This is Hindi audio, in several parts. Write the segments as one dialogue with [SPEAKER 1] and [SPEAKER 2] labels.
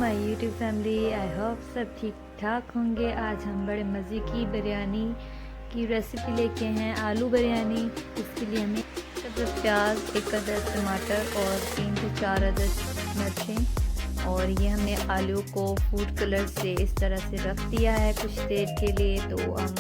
[SPEAKER 1] My YouTube family. I hope सब ठीक ठाक होंगे। आज हम बड़े मज़े की बिरयानी की रेसिपी लेके हैं, आलू बिरयानी। इसके लिए हमें 1 अदद प्याज, 1 अदद टमाटर और 3 से 4 अदद मिर्चें, और ये हमने आलू को फूड कलर से इस तरह से रख दिया है कुछ देर के लिए। तो हम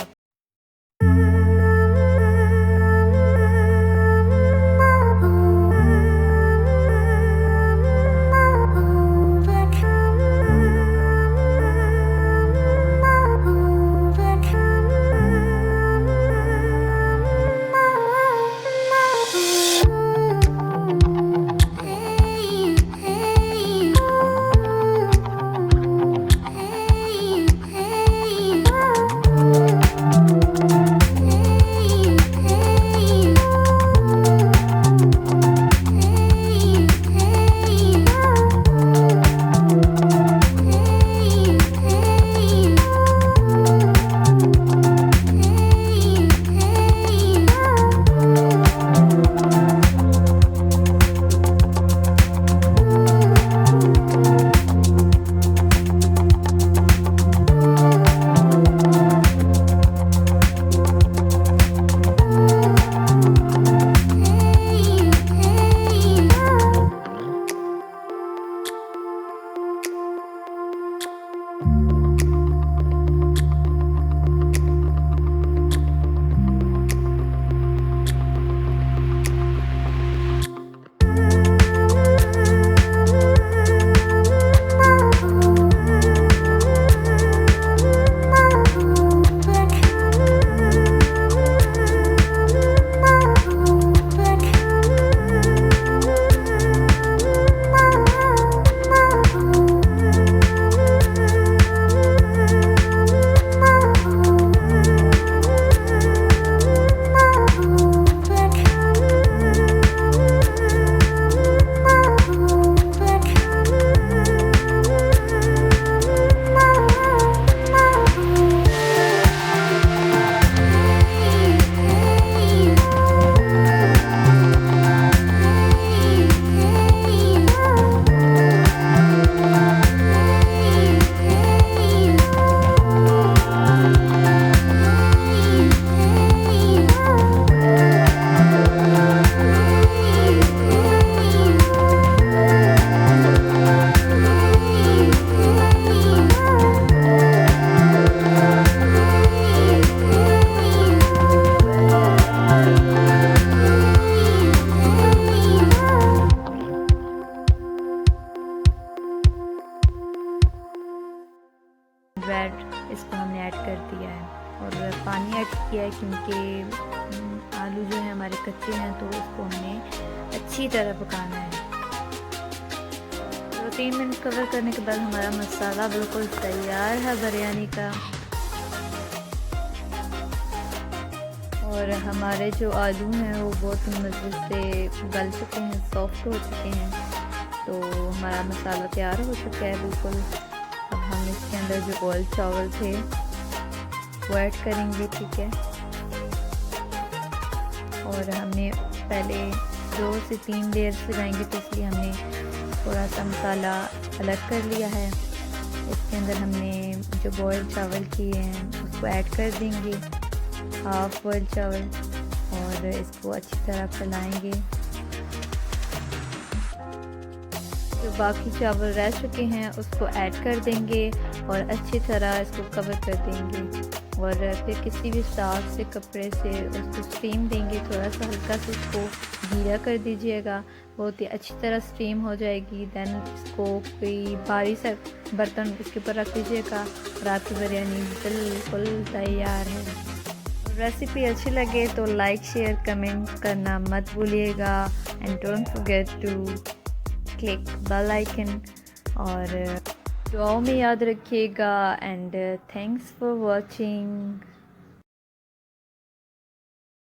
[SPEAKER 1] ब्रेड इसको हमने ऐड कर दिया है और पानी ऐड किया है क्योंकि आलू जो है हमारे कच्चे हैं, तो इसको हमने अच्छी तरह पकाना है। तो 3 मिनट कवर करने के बाद हमारा मसाला बिल्कुल तैयार है बिरयानी का। और हमारे जो आलू हैं वो बहुत मज़े से गल चुके हैं, सॉफ्ट हो चुके हैं। तो हमारा मसाला तैयार हो चुका है बिल्कुल। अब हम इसके अंदर जो बॉयल चावल थे वो ऐड करेंगे, ठीक है। और हमने पहले 2 से 3 लेयर लगाएंगे, तो इसलिए हमने थोड़ा सा मसाला अलग कर लिया है। इसके अंदर हमने जो बॉयल चावल किए हैं उसको ऐड कर देंगे, हाफ बॉयल चावल, और इसको अच्छी तरह फैलाएंगे। जो बाकी चावल रह चुके हैं उसको ऐड कर देंगे और अच्छी तरह इसको कवर कर देंगे। और फिर किसी भी साफ से कपड़े से उसको स्टीम देंगे। थोड़ा सा हल्का से इसको गीला कर दीजिएगा, बहुत ही अच्छी तरह स्टीम हो जाएगी। देन इसको कोई भारी सा बर्तन इसके ऊपर रख दीजिएगा और आपकी बिरयानी बिल्कुल तैयार है। रेसिपी अच्छी लगे तो लाइक, शेयर, कमेंट करना मत भूलिएगा। And don't forget to click bell icon, और दुआओं में याद रखिएगा। And thanks for watching.